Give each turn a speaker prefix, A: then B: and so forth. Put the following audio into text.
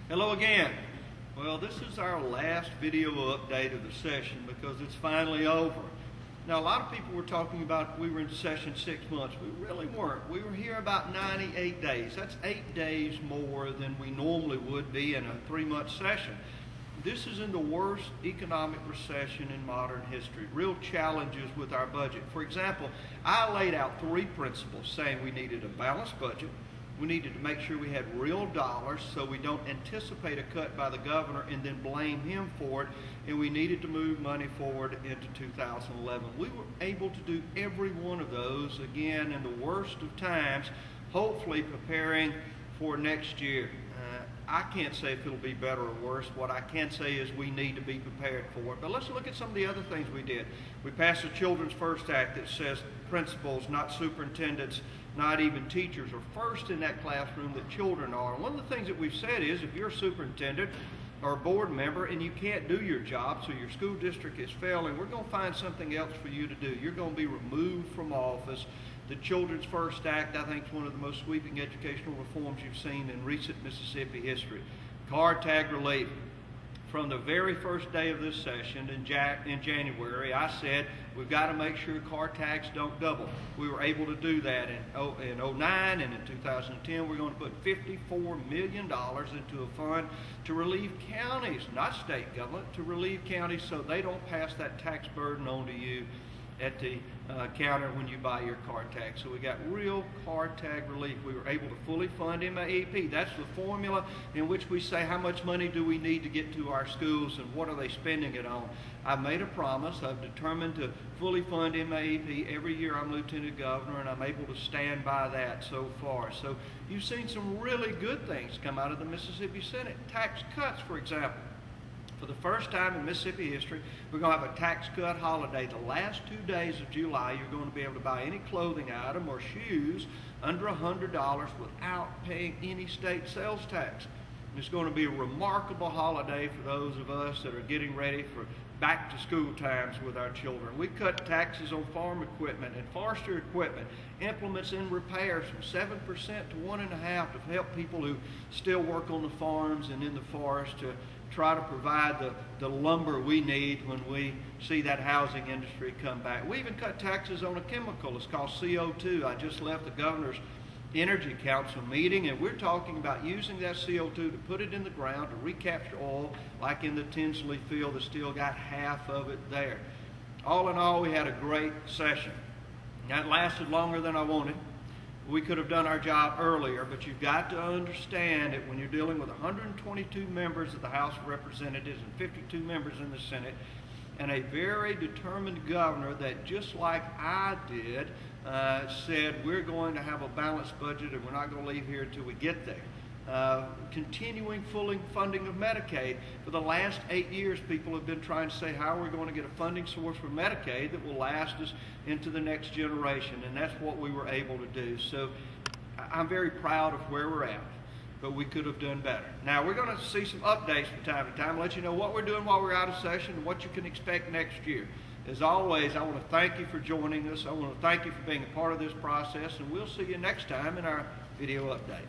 A: Hello again. Well, this is our last video update of the session because it's finally over. Now, a lot of people were talking about we were in session 6 months. We really weren't. We were here about 98 days. That's 8 days more than we normally would be in a 3-month session. This is in the worst economic recession in modern history. Real challenges with our budget. For example, I laid out 3 principles saying we needed a balanced budget. We needed to make sure we had real dollars so we don't anticipate a cut by the governor and then blame him for it. And we needed to move money forward into 2011. We were able to do every one of those, again, in the worst of times, hopefully preparing for next year. I can't say if it'll be better or worse. What I can say is we need to be prepared for it. But let's look at some of the other things we did. We passed the Children's First Act that says principals, not superintendents, not even teachers, are first in that classroom that children are. And one of the things that we've said is if you're a superintendent or a board member and you can't do your job, so your school district is failing, we're going to find something else for you to do. You're going to be removed from office. The Children's First Act, I think, is one of the most sweeping educational reforms you've seen in recent Mississippi history. Car tag relief. From the very first day of this session in January, I said we've got to make sure car tags don't double. We were able to do that in 2009 and in 2010. We're going to put $54 million into a fund to relieve counties, not state government, to relieve counties so they don't pass that tax burden on to you at the counter when you buy your car tag. So we got real car tag relief. We were able to fully fund MAEP. That's the formula in which we say how much money do we need to get to our schools and what are they spending it on. I've made a promise. I've determined to fully fund MAEP every year I'm Lieutenant Governor, and I'm able to stand by that so far. So you've seen some really good things come out of the Mississippi Senate. Tax cuts, for example. For the first time in Mississippi history, we're going to have a tax cut holiday. The last 2 days of July, you're going to be able to buy any clothing item or shoes under $100 without paying any state sales tax. It's going to be a remarkable holiday for those of us that are getting ready for back to school times with our children. We cut taxes on farm equipment and forestry equipment, implements and repairs from 7% to 1.5% to help people who still work on the farms and in the forest to try to provide the lumber we need when we see that housing industry come back. We even cut taxes on a chemical. It's called CO2. I just left the Governor's Energy Council meeting, and we're talking about using that CO2 to put it in the ground to recapture oil like in the Tinsley field that's still got half of it there. All in all, we had a great session. That lasted longer than I wanted. We could have done our job earlier, but you've got to understand that when you're dealing with 122 members of the House of Representatives and 52 members in the Senate, and a very determined governor that, just like I did, said we're going to have a balanced budget and we're not going to leave here until we get there. Continuing full funding of Medicaid. For the last 8 years, people have been trying to say, how are we going to get a funding source for Medicaid that will last us into the next generation? And that's what we were able to do. So I'm very proud of where we're at, but we could have done better. Now, we're going to see some updates from time to time, let you know what we're doing while we're out of session and what you can expect next year. As always, I want to thank you for joining us. I want to thank you for being a part of this process, and we'll see you next time in our video update.